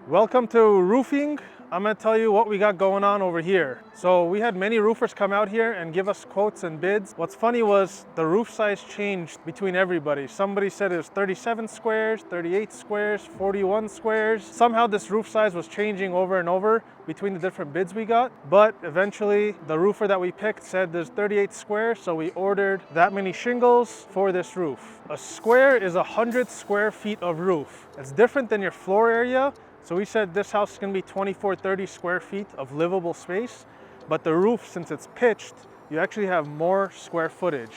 Welcome to roofing. I'm gonna tell you what we got going on over here. So we had many roofers come out here and give us quotes and bids. What's funny was the roof size changed between everybody. Somebody said it was 37 squares, 38 squares, 41 squares. Somehow this roof size was changing over and over between the different bids we got. But eventually the roofer that we picked said there's 38 squares, so we ordered that many shingles for this roof. A square is 100 square feet of roof. It's different than your floor area. So we said this house is gonna be 24-30 square feet of livable space, but the roof, since it's pitched, you actually have more square footage.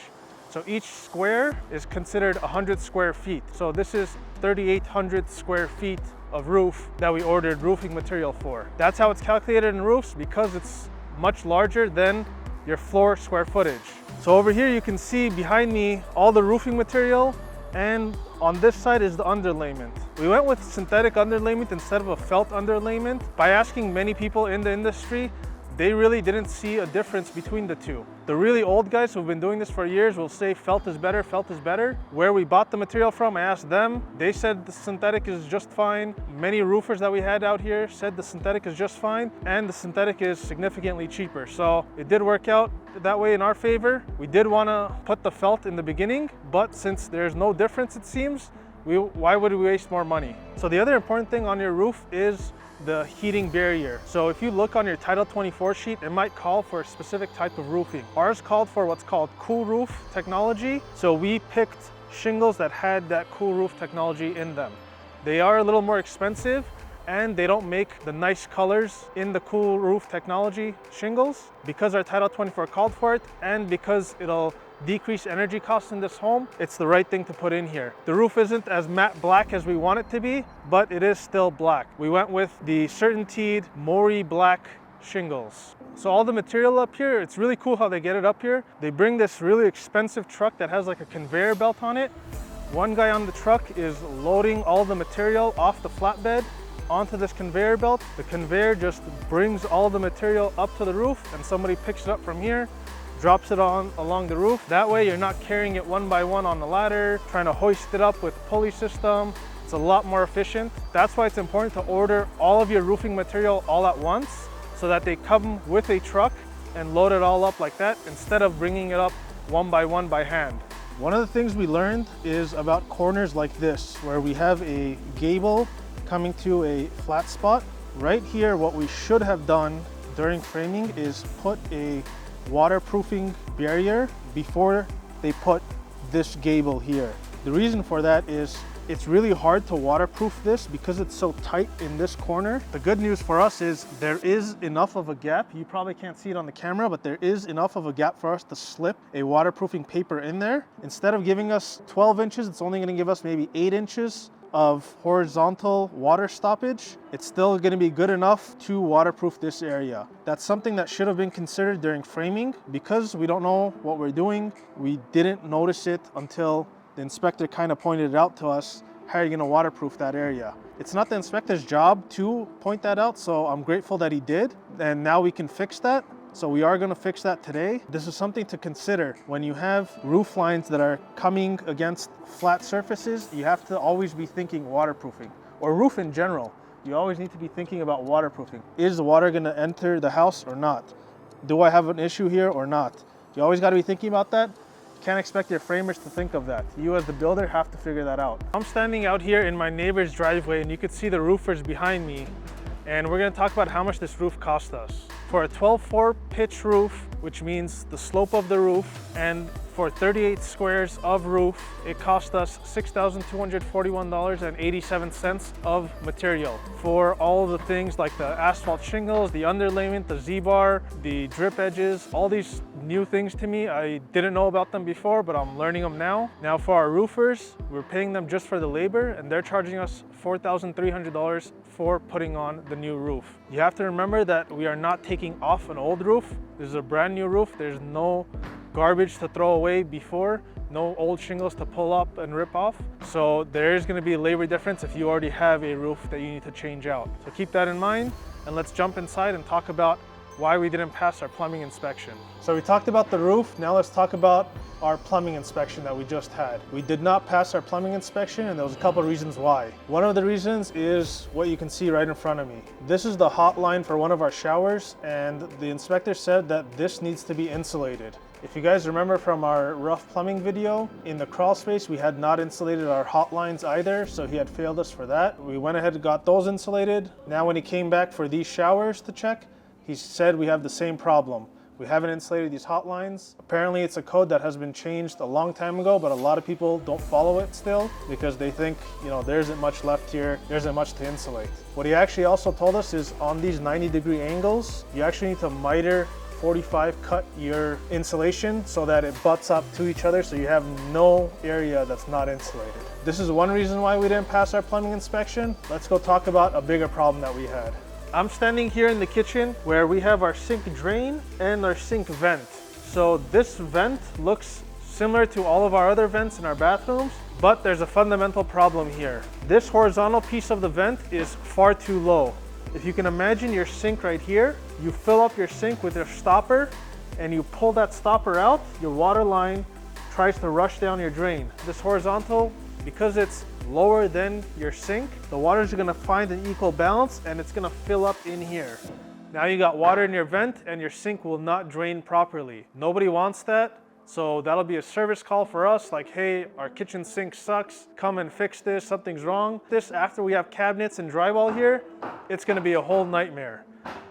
So each square is considered 100 square feet. So this is 3,800 square feet of roof that we ordered roofing material for. That's how it's calculated in roofs, because it's much larger than your floor square footage. So over here you can see behind me all the roofing material, and on this side is the underlayment. We went with synthetic underlayment instead of a felt underlayment. By asking many people in the industry, they really didn't see a difference between the two. The really old guys who've been doing this for years will say felt is better, felt is better. Where we bought the material from, I asked them, they said the synthetic is just fine. Many roofers that we had out here said the synthetic is just fine, and the synthetic is significantly cheaper. So it did work out that way in our favor. We did want to put the felt in the beginning, but since there's no difference, it seems, why would we waste more money? So the other important thing on your roof is the heating barrier. So if you look on your Title 24 sheet, it might call for a specific type of roofing. Ours called for what's called cool roof technology. So we picked shingles that had that cool roof technology in them. They are a little more expensive, and they don't make the nice colors in the cool roof technology shingles. Because our Title 24 called for it, and because it'll decrease energy costs in this home, it's the right thing to put in here. The roof isn't as matte black as we want it to be, but it is still black. We went with the Certainteed Mori black shingles. So all the material up here, it's really cool how they get it up here. They bring this really expensive truck that has like a conveyor belt on it. One guy on the truck is loading all the material off the flatbed onto this conveyor belt. The conveyor just brings all the material up to the roof, and somebody picks it up from here, drops it on along the roof. That way you're not carrying it one by one on the ladder, trying to hoist it up with pulley system. It's a lot more efficient. That's why it's important to order all of your roofing material all at once, so that they come with a truck and load it all up like that, instead of bringing it up one by hand. One of the things we learned is about corners like this, where we have a gable coming to a flat spot. Right here, what we should have done during framing is put a waterproofing barrier before they put this gable here. The reason for that is it's really hard to waterproof this because it's so tight in this corner. The good news for us is there is enough of a gap. You probably can't see it on the camera, but there is enough of a gap for us to slip a waterproofing paper in there. Instead of giving us 12 inches, it's only going to give us maybe 8 inches of horizontal water stoppage. It's still going to be good enough to waterproof this area. That's something that should have been considered during framing. Because we don't know what we're doing, we didn't notice it until the inspector kind of pointed it out to us. How are you going to waterproof that area? It's not the inspector's job to point that out, so I'm grateful that he did, and now we can fix that. So we are going to fix that today. This is something to consider. When you have roof lines that are coming against flat surfaces, you have to always be thinking waterproofing, or roof in general. You always need to be thinking about waterproofing. Is the water going to enter the house or not? Do I have an issue here or not? You always got to be thinking about that. You can't expect your framers to think of that. You as the builder have to figure that out. I'm standing out here in my neighbor's driveway, and you could see the roofers behind me. And we're going to talk about how much this roof cost us. For a 12-4 pitch roof, which means the slope of the roof, and for 38 squares of roof, it cost us $6,241.87 of material for all of the things like the asphalt shingles, the underlayment, the Z-bar, the drip edges, all these new things to me. I didn't know about them before, but I'm learning them now. Now for our roofers, we're paying them just for the labor, and they're charging us $4,300 for putting on the new roof. You have to remember that we are not taking off an old roof. This is a brand new roof. There's no garbage to throw away before, no old shingles to pull up and rip off. So there is going to be a labor difference if you already have a roof that you need to change out. So keep that in mind, and let's jump inside and talk about why we didn't pass our plumbing inspection. So we talked about the roof, now let's talk about our plumbing inspection that we just had. We did not pass our plumbing inspection, and there was a couple of reasons why. One of the reasons is what you can see right in front of me. This is the hot line for one of our showers, and the inspector said that this needs to be insulated. If you guys remember from our rough plumbing video, in the crawl space we had not insulated our hot lines either, so he had failed us for that. We went ahead and got those insulated. Now when he came back for these showers to check, he said we have the same problem. We haven't insulated these hot lines. Apparently it's a code that has been changed a long time ago, but a lot of people don't follow it still because they think, you know, there isn't much left here, there isn't much to insulate. What he actually also told us is on these 90-degree angles, you actually need to miter 45 cut your insulation so that it butts up to each other so you have no area that's not insulated. This is one reason why we didn't pass our plumbing inspection. Let's go talk about a bigger problem that we had. I'm standing here in the kitchen where we have our sink drain and our sink vent. So this vent looks similar to all of our other vents in our bathrooms, but there's a fundamental problem here. This horizontal piece of the vent is far too low. If you can imagine your sink right here, you fill up your sink with your stopper and you pull that stopper out, your water line tries to rush down your drain. This horizontal, because it's lower than your sink, the water is going to find an equal balance and it's going to fill up in here. Now you got water in your vent and your sink will not drain properly. Nobody wants that, so that'll be a service call for us, like, hey, our kitchen sink sucks, come and fix this, something's wrong. This, after we have cabinets and drywall here, it's going to be a whole nightmare.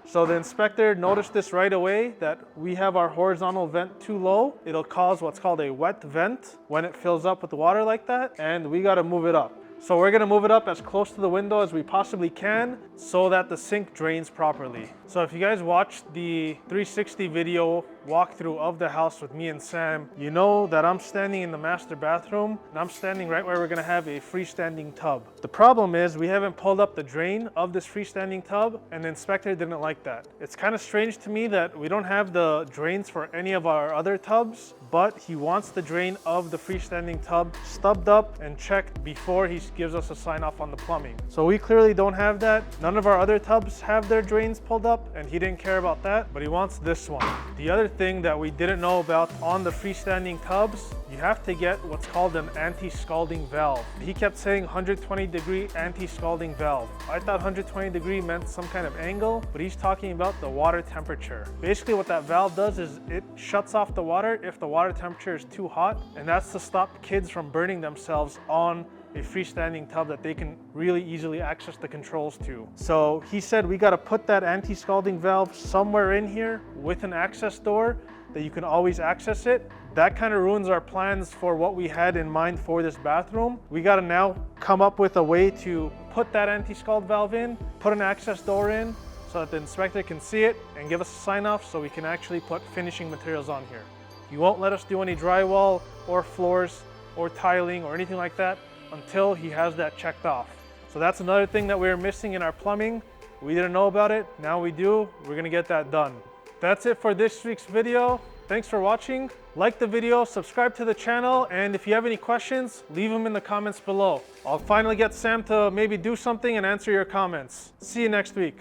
So the inspector noticed this right away, that we have our horizontal vent too low. It'll cause what's called a wet vent when it fills up with water like that, and we got to move it up. So we're gonna move it up as close to the window as we possibly can so that the sink drains properly. So if you guys watched the 360 video walkthrough of the house with me and Sam, you know that I'm standing in the master bathroom and I'm standing right where we're gonna have a freestanding tub. The problem is we haven't pulled up the drain of this freestanding tub and the inspector didn't like that. It's kind of strange to me that we don't have the drains for any of our other tubs, but he wants the drain of the freestanding tub stubbed up and checked before he gives us a sign off on the plumbing. So we clearly don't have that. None of our other tubs have their drains pulled up and he didn't care about that, but he wants this one. The other thing that we didn't know about on the freestanding tubs, you have to get what's called an anti-scalding valve. He kept saying 120-degree anti-scalding valve. I thought 120-degree meant some kind of angle, but he's talking about the water temperature. Basically what that valve does is it shuts off the water if the water temperature is too hot, and that's to stop kids from burning themselves on a freestanding tub that they can really easily access the controls to. So he said we got to put that anti-scalding valve somewhere in here with an access door that you can always access it. That kind of ruins our plans for what we had in mind for this bathroom. We got to now come up with a way to put that anti-scald valve in, put an access door in so that the inspector can see it and give us a sign off so we can actually put finishing materials on here. He won't let us do any drywall or floors or tiling or anything like that until he has that checked off. So that's another thing that we were missing in our plumbing. We didn't know about it, now we do. We're gonna get that done. That's it for this week's video. Thanks for watching. Like the video, subscribe to the channel, and if you have any questions, leave them in the comments below. I'll finally get Sam to maybe do something and answer your comments. See you next week.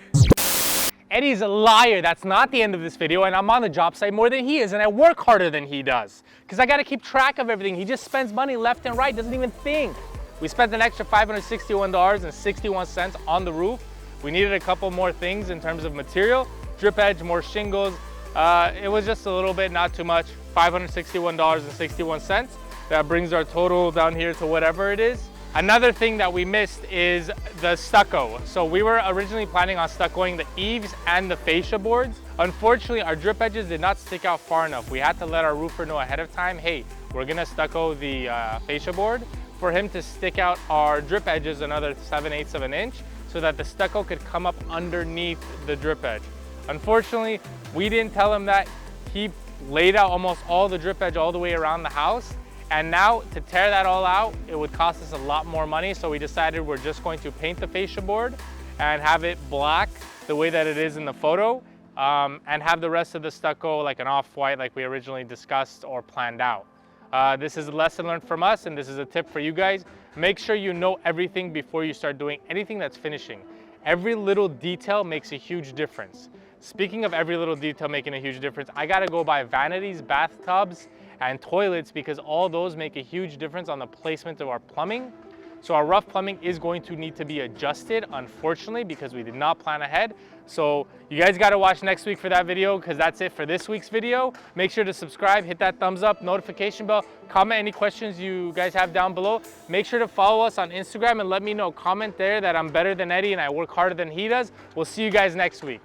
Eddie's a liar. That's not the end of this video, and I'm on the job site more than he is, and I work harder than he does because I got to keep track of everything. He just spends money left and right, doesn't even think. We spent an extra $561.61 on the roof. We needed a couple more things in terms of material, drip edge, more shingles. It was just a little bit, not too much, $561.61. That brings our total down here to whatever it is. Another thing that we missed is the stucco. So we were originally planning on stuccoing the eaves and the fascia boards. Unfortunately, our drip edges did not stick out far enough. We had to let our roofer know ahead of time, hey, we're gonna stucco the fascia board, for him to stick out our drip edges another 7/8 of an inch so that the stucco could come up underneath the drip edge. Unfortunately, we didn't tell him that. He laid out almost all the drip edge all the way around the house. And now to tear that all out, it would cost us a lot more money. So we decided we're just going to paint the fascia board and have it black the way that it is in the photo, and have the rest of the stucco like an off-white like we originally discussed or planned out. This is a lesson learned from us, and this is a tip for you guys. Make sure you know everything before you start doing anything that's finishing. Every little detail makes a huge difference. Speaking of every little detail making a huge difference, I gotta go buy vanities, bathtubs, and toilets because all those make a huge difference on the placement of our plumbing. So our rough plumbing is going to need to be adjusted, unfortunately, because we did not plan ahead. So you guys gotta watch next week for that video because that's it for this week's video. Make sure to subscribe, hit that thumbs up, notification bell, comment any questions you guys have down below. Make sure to follow us on Instagram and let me know, comment there that I'm better than Eddie and I work harder than he does. We'll see you guys next week.